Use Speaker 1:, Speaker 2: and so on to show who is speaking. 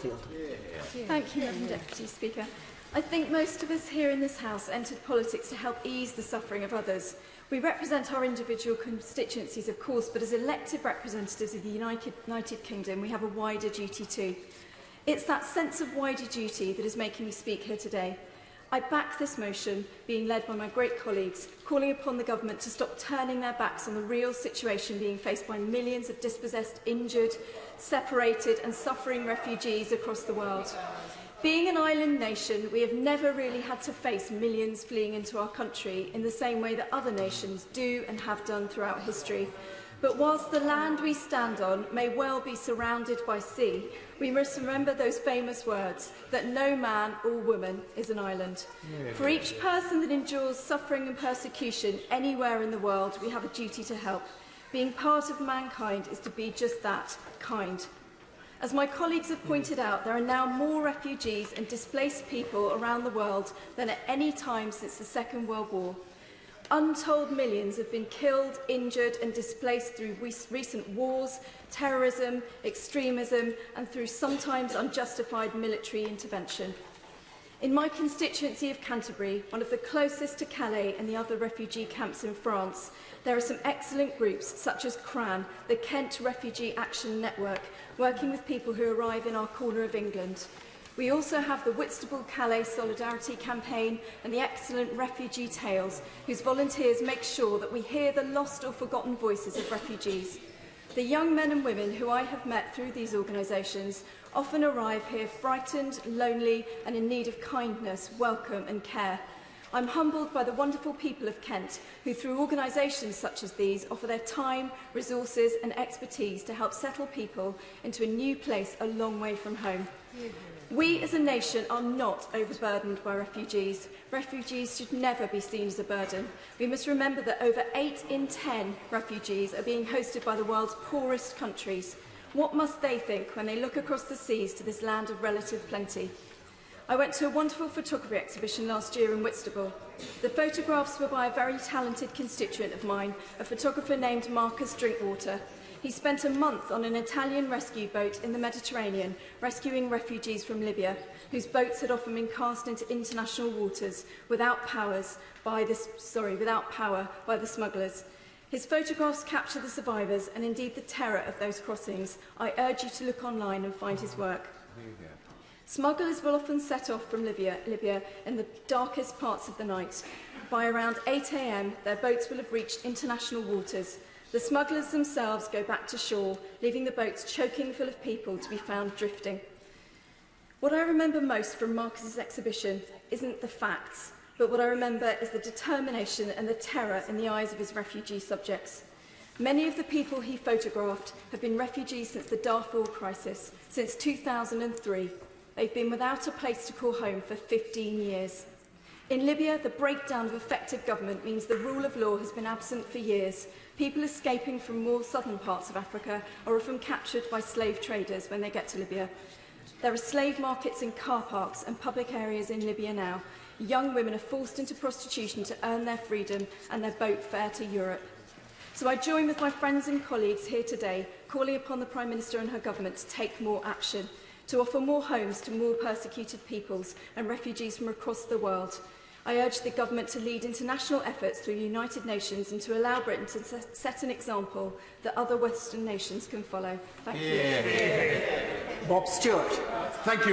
Speaker 1: Duffield.
Speaker 2: Thank you, Madam Deputy Speaker. I think most of us here in this House entered politics to help ease the suffering of others. We represent our individual constituencies, of course, but as elected representatives of the United Kingdom, we have a wider duty too. It's that sense of wider duty that is making me speak here today. I back this motion, being led by my great colleagues, calling upon the government to stop turning their backs on the real situation being faced by millions of dispossessed, injured, separated and suffering refugees across the world. Being an island nation, we have never really had to face millions fleeing into our country in the same way that other nations do and have done throughout history. But whilst the land we stand on may well be surrounded by sea, we must remember those famous words that no man or woman is an island. For each person that endures suffering and persecution anywhere in the world, we have a duty to help. Being part of mankind is to be just that, kind. As my colleagues have pointed out, there are now more refugees and displaced people around the world than at any time since the Second World War. Untold millions have been killed, injured and displaced through recent wars, terrorism, extremism and through sometimes unjustified military intervention. In my constituency of Canterbury, one of the closest to Calais and the other refugee camps in France, there are some excellent groups such as CRAN, the Kent Refugee Action Network, working with people who arrive in our corner of England. We also have the Whitstable Calais Solidarity Campaign and the excellent Refugee Tales, whose volunteers make sure that we hear the lost or forgotten voices of refugees. The young men and women who I have met through these organisations often arrive here frightened, lonely and in need of kindness, welcome and care. I'm humbled by the wonderful people of Kent who, through organisations such as these, offer their time, resources and expertise to help settle people into a new place a long way from home. We as a nation are not overburdened by refugees. Refugees should never be seen as a burden. We must remember that over 8 in 10 refugees are being hosted by the world's poorest countries. What must they think when they look across the seas to this land of relative plenty? I went to a wonderful photography exhibition last year in Whitstable. The photographs were by a very talented constituent of mine, a photographer named Marcus Drinkwater. He spent a month on an Italian rescue boat in the Mediterranean, rescuing refugees from Libya, whose boats had often been cast into international waters without power by the smugglers. His photographs capture the survivors and indeed the terror of those crossings. I urge you to look online and find his work. Smugglers will often set off from Libya in the darkest parts of the night. By around 8 a.m, their boats will have reached international waters. The smugglers themselves go back to shore, leaving the boats choking full of people to be found drifting. What I remember most from Marcus's exhibition isn't the facts, but what I remember is the determination and the terror in the eyes of his refugee subjects. Many of the people he photographed have been refugees since the Duffield crisis, since 2003. They've been without a place to call home for 15 years. In Libya, the breakdown of effective government means the rule of law has been absent for years. People escaping from more southern parts of Africa are often captured by slave traders when they get to Libya. There are slave markets in car parks and public areas in Libya now. Young women are forced into prostitution to earn their freedom and their boat fare to Europe. So I join with my friends and colleagues here today, calling upon the Prime Minister and her government to take more action, to offer more homes to more persecuted peoples and refugees from across the world. I urge the government to lead international efforts through the United Nations and to allow Britain to set an example that other Western nations can follow. Thank you.
Speaker 1: Bob Stewart.
Speaker 3: Thank you.